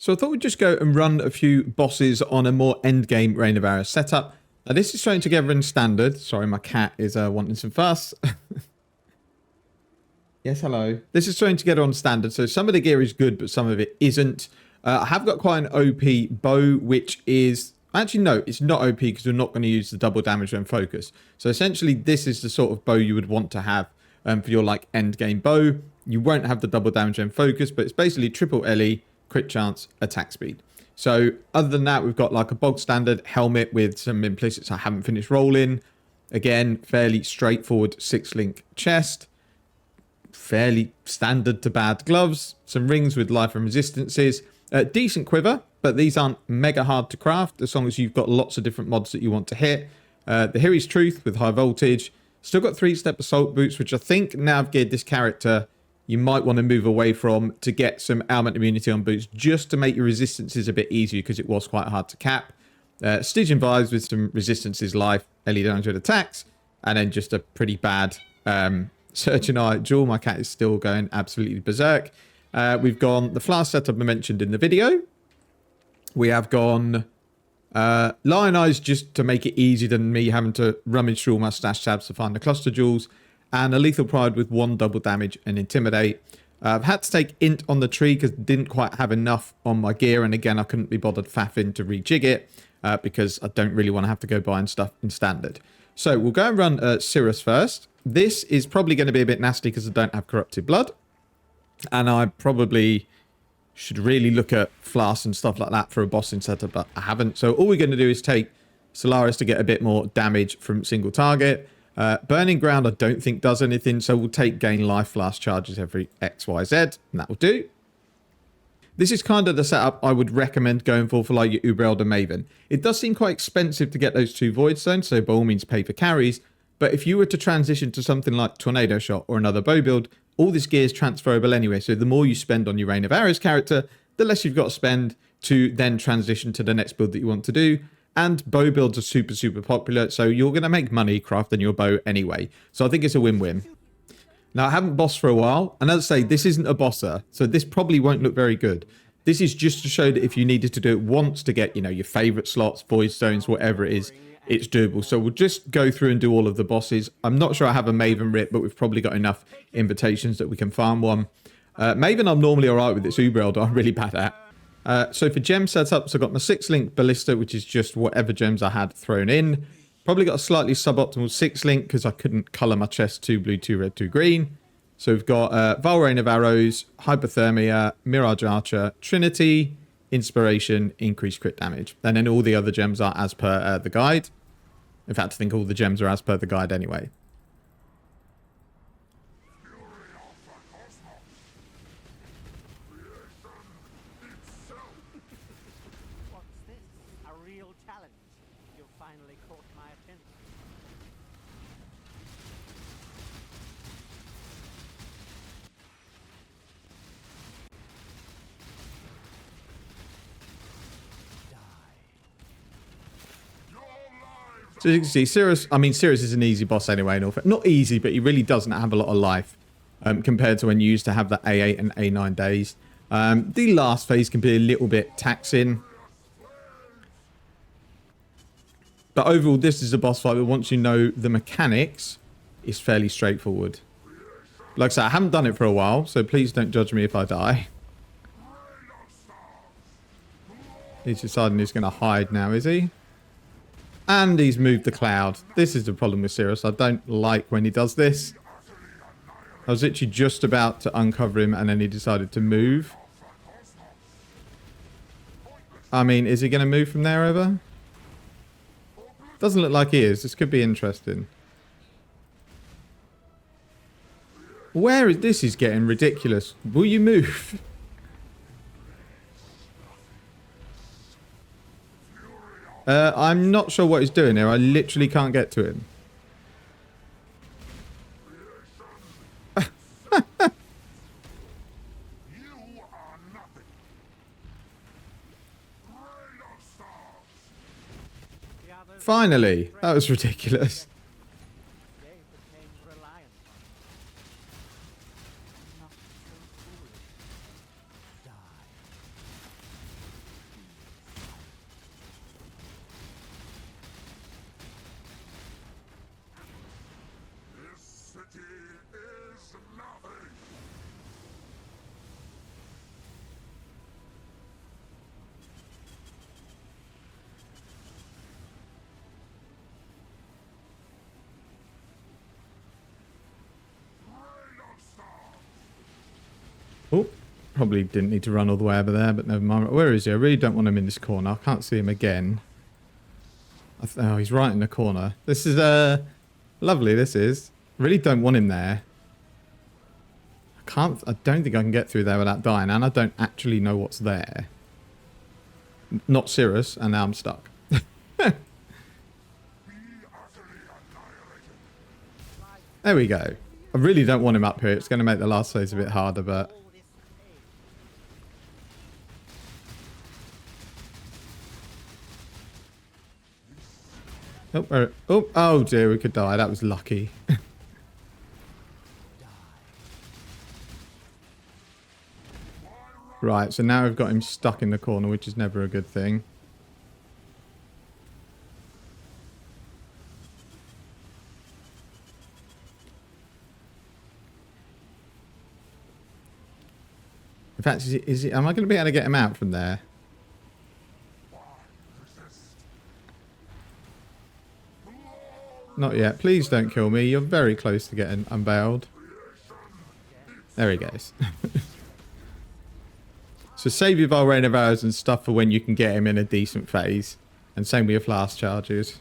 So I thought we'd just go and run a few bosses on a more endgame Reign of Arrows setup. Now this is thrown together in standard. Sorry, my cat is wanting some fuss. Yes, hello. This is thrown together on standard, so some of the gear is good, but some of it isn't. I have got quite an OP bow, which is... Actually, no, it's not OP because we're not going to use the double damage and focus. So essentially, this is the sort of bow you would want to have for your like end game bow. You won't have the double damage and focus, but it's basically triple LE, crit chance, attack speed. So other than that, we've got like a bog standard helmet with some implicits I haven't finished rolling. Again, fairly straightforward 6-link chest. Fairly standard to bad gloves. Some rings with life and resistances. Decent quiver, but these aren't mega hard to craft as long as you've got lots of different mods that you want to hit. The Hiri's Truth with high voltage. Still got 3-step assault boots, which I think now I've geared this character you might want to move away from to get some ailment immunity on boots just to make your resistances a bit easier because it was quite hard to cap. Stygian Vibes with some resistances, life, LE damage with attacks, and then just a pretty bad Surgeon Eye Jewel. My cat is still going absolutely berserk. We've gone the flask setup I mentioned in the video. We have gone Lion Eyes just to make it easier than me having to rummage through all my stash tabs to find the cluster jewels. And a Lethal Pride with 1 double damage and Intimidate. I've had to take Int on the tree because didn't quite have enough on my gear. And again, I couldn't be bothered faffing to rejig it because I don't really want to have to go buying stuff in standard. So we'll go and run Sirus first. This is probably going to be a bit nasty because I don't have Corrupted Blood. And I probably should really look at flasks and stuff like that for a bossing setup, but I haven't. So all we're going to do is take Solaris to get a bit more damage from single target. Burning Ground I don't think does anything, so we'll take gain life flask charges every XYZ, and that will do. This is kind of the setup I would recommend going for like your Uber Elder Maven. It does seem quite expensive to get those 2 voidstones, so by all means pay for carries, but if you were to transition to something like Tornado Shot or another bow build, all this gear is transferable anyway, so the more you spend on your Reign of Arrows character, the less you've got to spend to then transition to the next build that you want to do. And bow builds are super, super popular, so you're going to make money crafting your bow anyway. So I think it's a win-win. Now, I haven't bossed for a while, and as I say, this isn't a bosser, so this probably won't look very good. This is just to show that if you needed to do it once to get, you know, your favourite slots, voidstones, whatever it is, it's doable. So we'll just go through and do all of the bosses. I'm not sure I have a Maven Rip, but we've probably got enough invitations that we can farm one. Maven, I'm normally alright with. It's Uber Elder I'm really bad at. So for gem setups, I've got my 6-link Ballista, which is just whatever gems I had thrown in. Probably got a slightly suboptimal 6-link because I couldn't colour my chest 2 blue, 2 red, 2 green. So we've got Vile Rain of Arrows, Hypothermia, Mirage Archer, Trinity, Inspiration, Increased Crit Damage. And then all the other gems are as per the guide. In fact, I think all the gems are as per the guide anyway. So you can see, Sirus, I mean, Sirus is an easy boss anyway. Not easy, but he really doesn't have a lot of life compared to when you used to have that A8 and A9 days. The last phase can be a little bit taxing. But overall, this is a boss fight that once you know the mechanics, is fairly straightforward. Like I said, I haven't done it for a while, so please don't judge me if I die. He's deciding he's going to hide now, is he? And he's moved the cloud. This is the problem with Sirus. I don't like when he does this. I was literally just about to uncover him and then he decided to move. I mean, is he going to move from there ever? Doesn't look like he is. This could be interesting. Where is this? Is getting ridiculous. Will you move? I'm not sure what he's doing here. I literally can't get to him. Finally. That was ridiculous. Oh, probably didn't need to run all the way over there, but never mind. Where is he? I really don't want him in this corner. I can't see him again. Oh, he's right in the corner. This is lovely. This is. Really don't want him there. I don't think I can get through there without dying, and I don't actually know what's there. Not Sirus, and now I'm stuck. There we go. I really don't want him up here. It's going to make the last phase a bit harder, but... Oh dear, we could die. That was lucky. Right, so now we've got him stuck in the corner, which is never a good thing. In fact, am I going to be able to get him out from there? Not yet. Please don't kill me. You're very close to getting unveiled. There he goes. So save your Volrain of arrows and stuff for when you can get him in a decent phase. And same with your flask charges.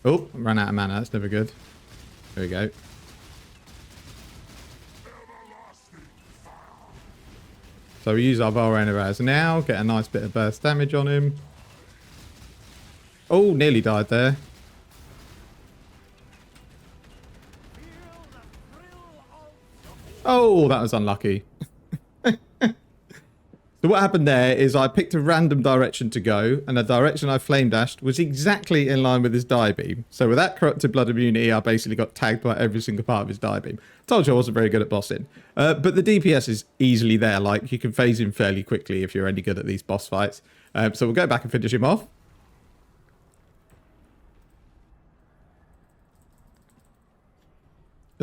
Oh, ran out of mana. That's never good. There we go. So we use our Volrain of arrows now. Get a nice bit of burst damage on him. Oh, nearly died there. Oh, that was unlucky. So what happened there is I picked a random direction to go, and the direction I flame dashed was exactly in line with his die beam. So with that corrupted blood immunity, I basically got tagged by every single part of his die beam. Told you I wasn't very good at bossing. But the DPS is easily there. Like, you can phase him fairly quickly if you're any good at these boss fights. So we'll go back and finish him off.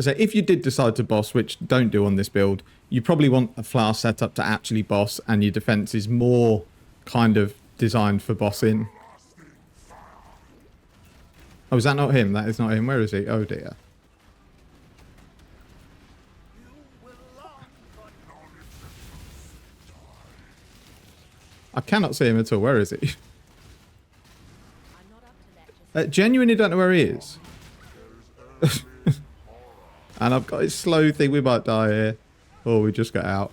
So if you did decide to boss, which don't do on this build, you probably want a flask setup to actually boss, and your defense is more kind of designed for bossing. Oh, is that not him? That is not him. Where is he? Oh dear. I cannot see him at all. Where is he? Genuinely don't know where he is. And I've got his slow thing. We might die here. Oh, we just got out.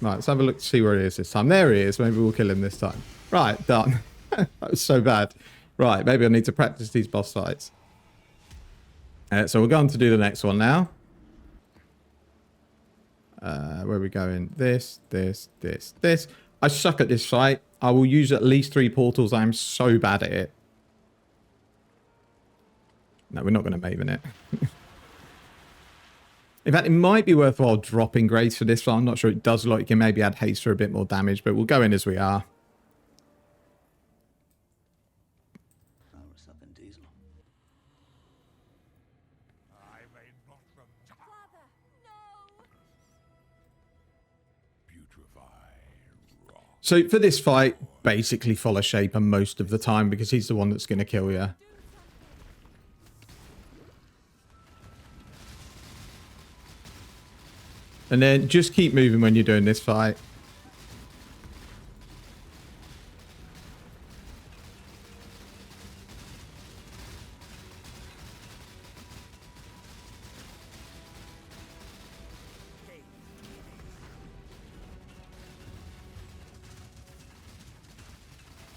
Right, let's have a look to see where he is this time. There he is. Maybe we'll kill him this time. Right, done. That was so bad. Right, maybe I need to practice these boss fights. So we're going to do the next one now. Where are we going? This. I suck at this fight. I will use at least 3 portals. I'm so bad at it. No, we're not going to Maven it. In fact, it might be worthwhile dropping Grace for this one. I'm not sure it does a lot. You can maybe add haste for a bit more damage, but we'll go in as we are. So for this fight, basically follow Shaper most of the time because he's the one that's going to kill you. And then just keep moving when you're doing this fight.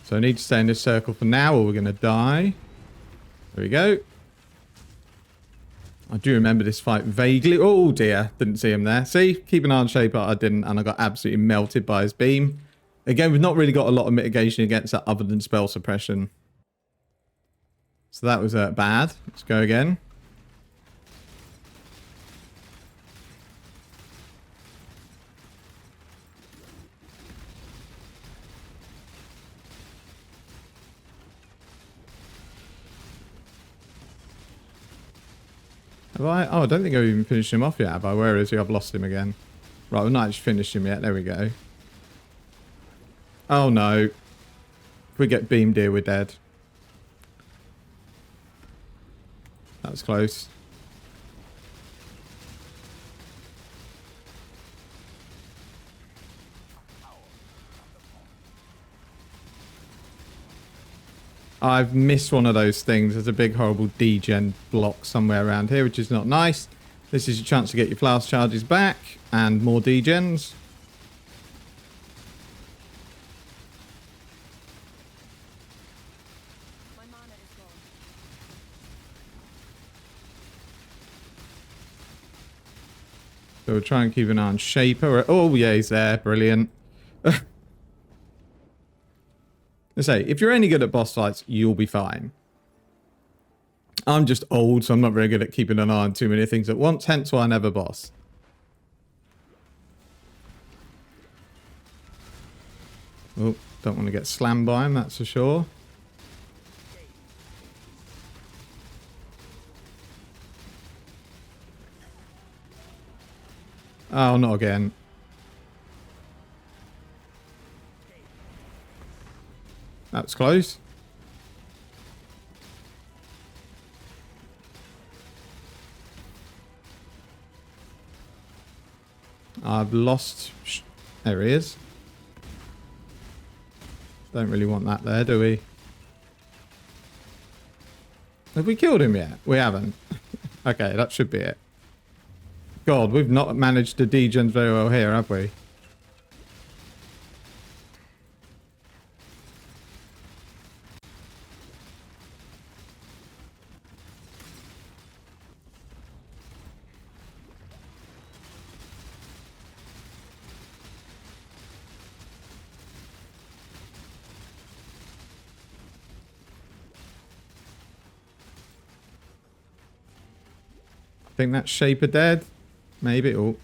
So I need to stay in this circle for now or we're going to die. There we go. I do remember this fight vaguely. Oh dear, didn't see him there. See, keep an eye on Shaper. I didn't, and I got absolutely melted by his beam. Again, we've not really got a lot of mitigation against that other than spell suppression. So that was bad. Let's go again. Have I? Oh, I don't think I've even finished him off yet, have I? Where is he? I've lost him again. Right, we've not actually finished him yet. There we go. Oh, no. If we get beamed here, we're dead. That's close. I've missed one of those things. There's a big horrible degen block somewhere around here, which is not nice. This is your chance to get your flask charges back and more degens. So we'll try and keep an eye on Shaper. Oh, yeah, he's there. Brilliant. I say, if you're any good at boss fights, you'll be fine. I'm just old, so I'm not very good at keeping an eye on too many things at once, hence why I never boss. Oh, don't want to get slammed by him, that's for sure. Oh, not again. That's close. I've lost... There he is. Don't really want that there, do we? Have we killed him yet? We haven't. Okay, that should be it. God, we've not managed to degen very well here, have we? I think that's Shaper dead. Maybe. Oh.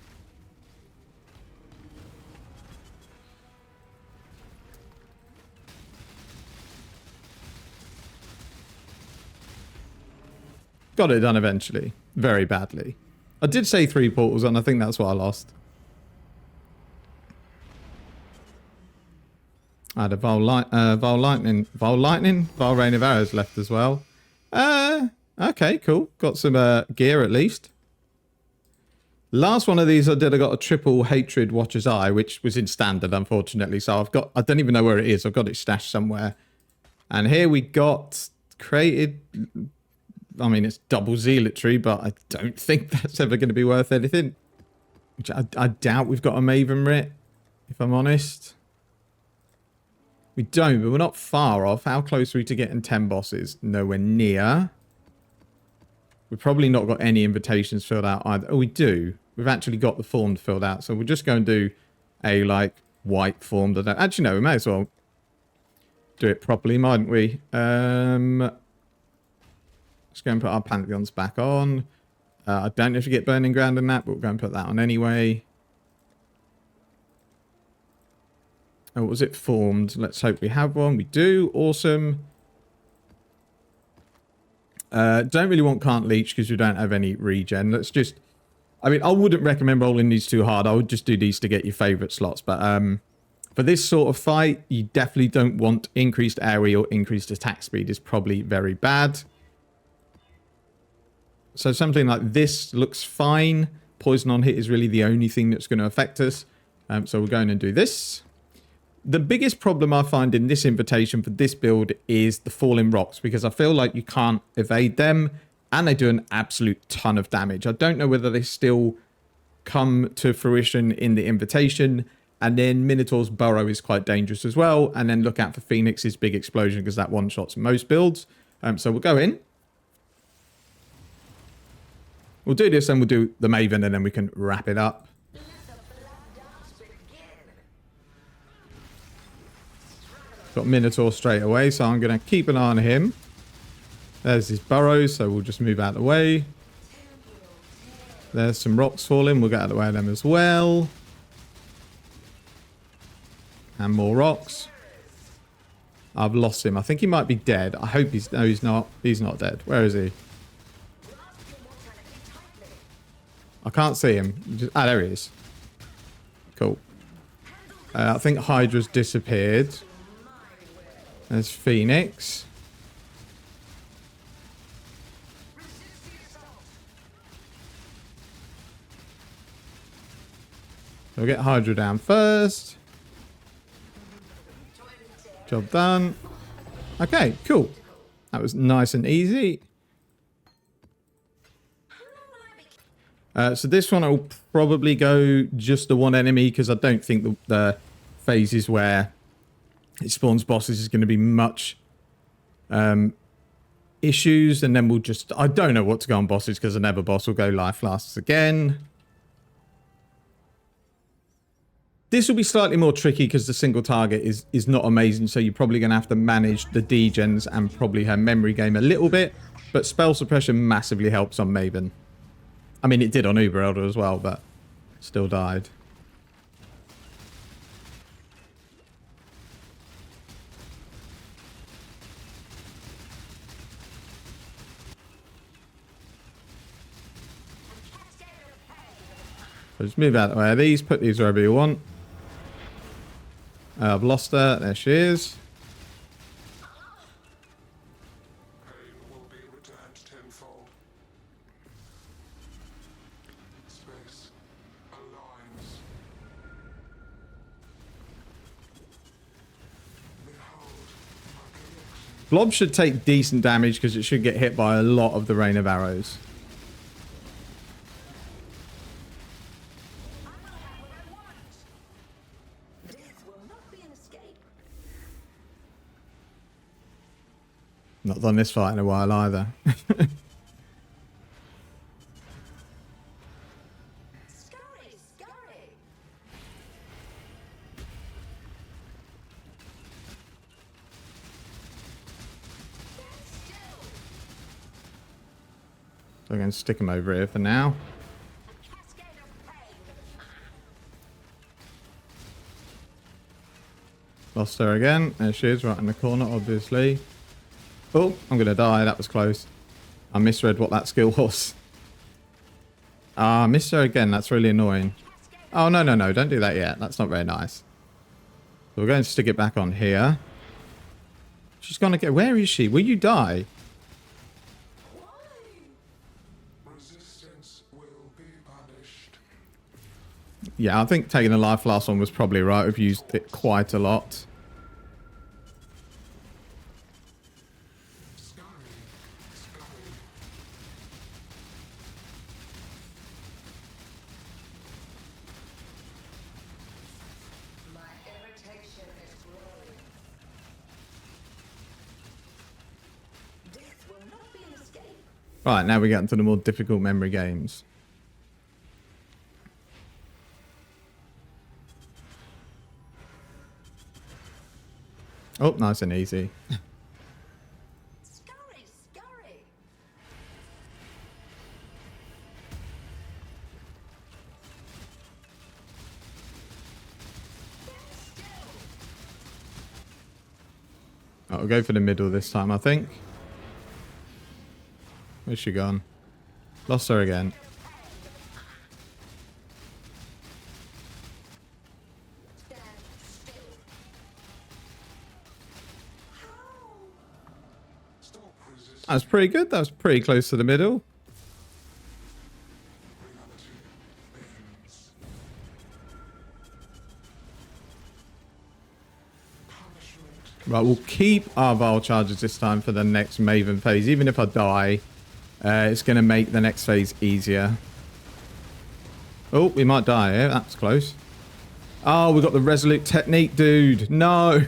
Got it done eventually. Very badly. I did say 3 portals, and I think that's what I lost. I had a Vile Rain of Arrows left as well. Okay, cool. Got some gear at least. Last one of these I did, I got a triple Hatred Watcher's Eye, which was in standard, unfortunately. So I've got, I don't even know where it is. I've got it stashed somewhere. And here we got created, I mean, it's double zealotry, but I don't think that's ever going to be worth anything. Which I doubt we've got a Maven Writ, if I'm honest. We don't, but we're not far off. How close are we to getting 10 bosses? Nowhere near. We've probably not got any invitations filled out either. Oh, we do. We've actually got the form filled out. So we'll just go and do a, like, white form. Actually, no, we may as well do it properly, mightn't we? Let's go and put our Pantheons back on. I don't know if you get Burning Ground in that, but we'll go and put that on anyway. Oh, was it formed? Let's hope we have one. We do. Awesome. Don't really want Can't Leech because we don't have any regen. Let's just... I mean, I wouldn't recommend rolling these too hard. I would just do these to get your favourite slots. But for this sort of fight, you definitely don't want increased area or increased attack speed. Is probably very bad. So something like this looks fine. Poison on hit is really the only thing that's going to affect us. So we're going to do this. The biggest problem I find in this invitation for this build is the falling rocks, because I feel like you can't evade them and they do an absolute ton of damage. I don't know whether they still come to fruition in the invitation. And then Minotaur's Burrow is quite dangerous as well. And then look out for Phoenix's big explosion because that one-shots most builds. So we'll go in. We'll do this and we'll do the Maven and then we can wrap it up. Got Minotaur straight away, so I'm going to keep an eye on him. There's his burrows, so we'll just move out of the way. There's some rocks falling. We'll get out of the way of them as well. And more rocks. I've lost him. I think he might be dead. I hope he's... No, he's not. He's not dead. Where is he? I can't see him. There he is. Cool. I think Hydra's disappeared. There's Phoenix. We'll get Hydra down first. Job done. Okay, cool. That was nice and easy. So this one I'll probably go just the one enemy because I don't think the phases where it spawns bosses is going to be much issues. And then we'll just... I don't know what to go on bosses because another boss will go life lasts again. This will be slightly more tricky because the single target is not amazing. So you're probably going to have to manage the degens and probably her memory game a little bit. But spell suppression massively helps on Maven. I mean, it did on Uber Elder as well, but still died. So just move out of the way of these, put these wherever you want. I've lost her. There she is. Blob should take decent damage because it should get hit by a lot of the rain of arrows. Not done this fight in a while either. So I'm going to stick him over here for now. Lost her again. There she is, right in the corner, obviously. Oh, I'm going to die. That was close. I misread what that skill was. Ah, I missed her again. That's really annoying. Oh, no, no, no. Don't do that yet. That's not very nice. So we're going to stick it back on here. She's going to get... Where is she? Will you die? Yeah, I think taking the life last one was probably right. We've used it quite a lot. Right, now we get into the more difficult memory games. Oh, nice and easy. I'll go for the middle this time, I think. Where's she gone? Lost her again. That was pretty good. That was pretty close to the middle. Right, we'll keep our Vile Charges this time for the next Maven phase. Even if I die, it's going to make the next phase easier. Oh, we might die here. That's close. Oh, we got the Resolute Technique, dude. No.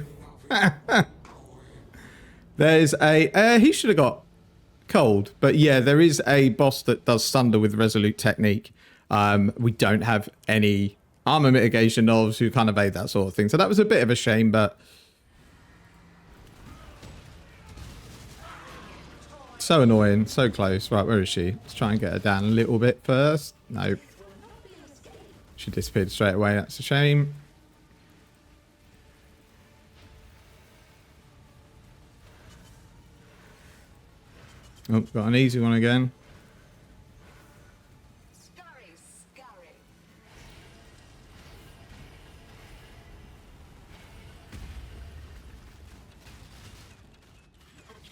There's a... he should have got cold. But yeah, there is a boss that does thunder with Resolute Technique. We don't have any armor mitigation knobs who can't evade that sort of thing. So that was a bit of a shame, but... So annoying. So close. Right, where is she? Let's try and get her down a little bit first. Nope. She disappeared straight away. That's a shame. Oh, got an easy one again.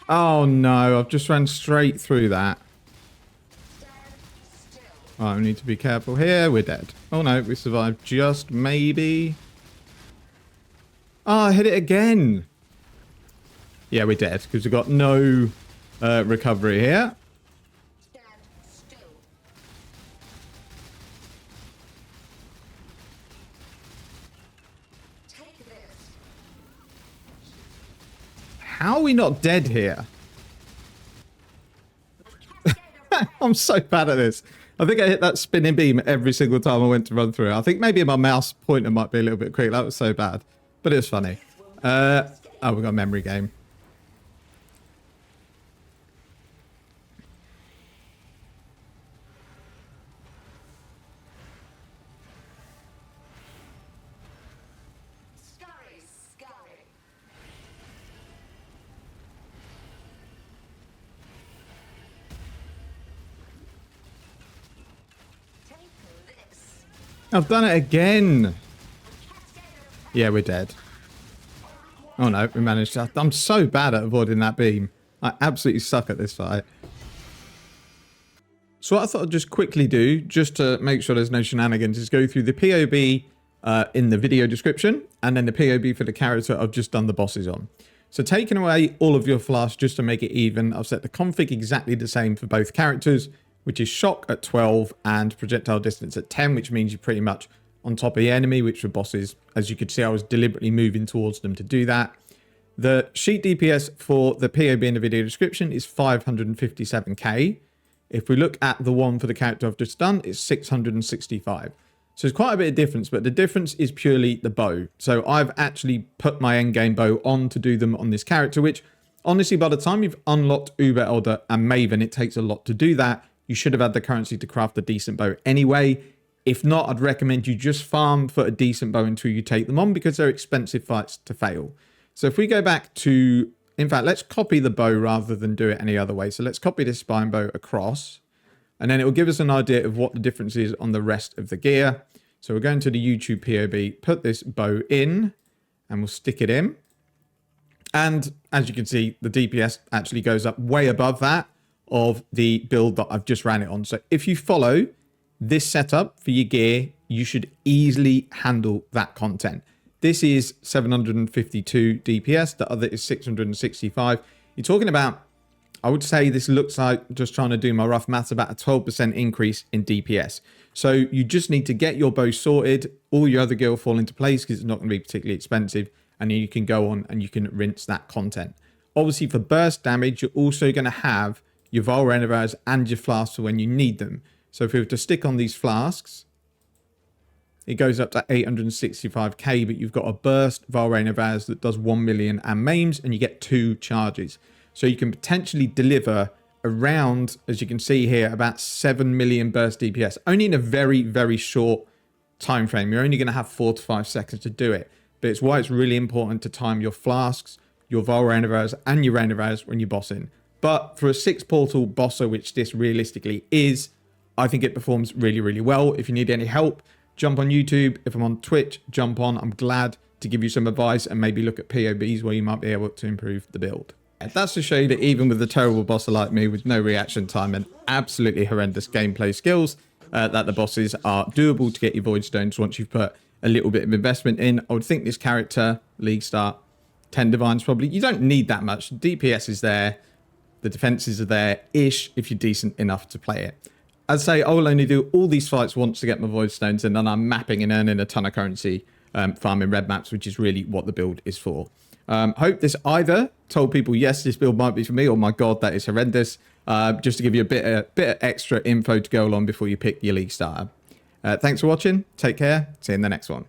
Oh no, I've just ran straight through that. Oh, we need to be careful here. We're dead. Oh no, we survived just maybe. Oh, I hit it again. Yeah, we're dead because we've got no recovery here. How are we not dead here? I'm so bad at this. I think I hit that spinning beam every single time I went to run through it. I think maybe my mouse pointer might be a little bit quick. That was so bad. But it was funny. Oh, we got a memory game. I've done it again. Yeah, we're dead. Oh no, we managed to. I'm so bad at avoiding that beam. I absolutely suck at this fight. So what I thought I'd just quickly do, just to make sure there's no shenanigans, is go through the POB in the video description, and then the POB for the character I've just done the bosses on. So taking away all of your flasks just to make it even, I've set the config exactly the same for both characters, which is shock at 12 and projectile distance at 10, which means you're pretty much on top of the enemy, which for bosses, as you could see, I was deliberately moving towards them to do that. The sheet DPS for the POB in the video description is 557k. If we look at the one for the character I've just done, it's 665. So there's quite a bit of difference, but the difference is purely the bow. So I've actually put my endgame bow on to do them on this character, which honestly, by the time you've unlocked Uber Elder and Maven, it takes a lot to do that. You should have had the currency to craft a decent bow anyway. If not, I'd recommend you just farm for a decent bow until you take them on because they're expensive fights to fail. So if we go back to, in fact, let's copy the bow rather than do it any other way. So let's copy this spine bow across and then it will give us an idea of what the difference is on the rest of the gear. So we're going to the YouTube POB, put this bow in and we'll stick it in. And as you can see, the DPS actually goes up way above that of the build that I've just ran it on. So if you follow this setup for your gear, you should easily handle that content. This is 752 DPS. The other is 665. You're talking about, I would say this looks like, just trying to do my rough maths, about a 12% increase in DPS. So you just need to get your bow sorted. All your other gear will fall into place because it's not going to be particularly expensive. And then you can go on and you can rinse that content. Obviously for burst damage, you're also going to have your Vol Renovers and your flasks for when you need them. So if we were to stick on these flasks, it goes up to 865k, but you've got a burst Vol Renovers that does 1 million and maims, and you get 2 charges. So you can potentially deliver around, as you can see here, about 7 million burst DPS, only in a very, very short time frame. You're only going to have 4 to 5 seconds to do it. But it's why it's really important to time your flasks, your Vol Renovers, and your Renovers when you're bossing. But for a 6 portal bosser, which this realistically is, I think it performs really, really well. If you need any help, jump on YouTube. If I'm on Twitch, jump on. I'm glad to give you some advice and maybe look at POBs where you might be able to improve the build. That's to show you that even with a terrible bosser like me with no reaction time and absolutely horrendous gameplay skills, that the bosses are doable to get your voidstones once you've put a little bit of investment in. I would think this character, League Start, 10 Divines probably, you don't need that much. DPS is there. The defenses are there-ish if you're decent enough to play it. I'd say I will only do all these fights once to get my voidstones, and then I'm mapping and earning a ton of currency farming red maps, which is really what the build is for. Hope this either told people, yes, this build might be for me, or my god, that is horrendous. Just to give you a bit of extra info to go along before you pick your League starter. Thanks for watching. Take care. See you in the next one.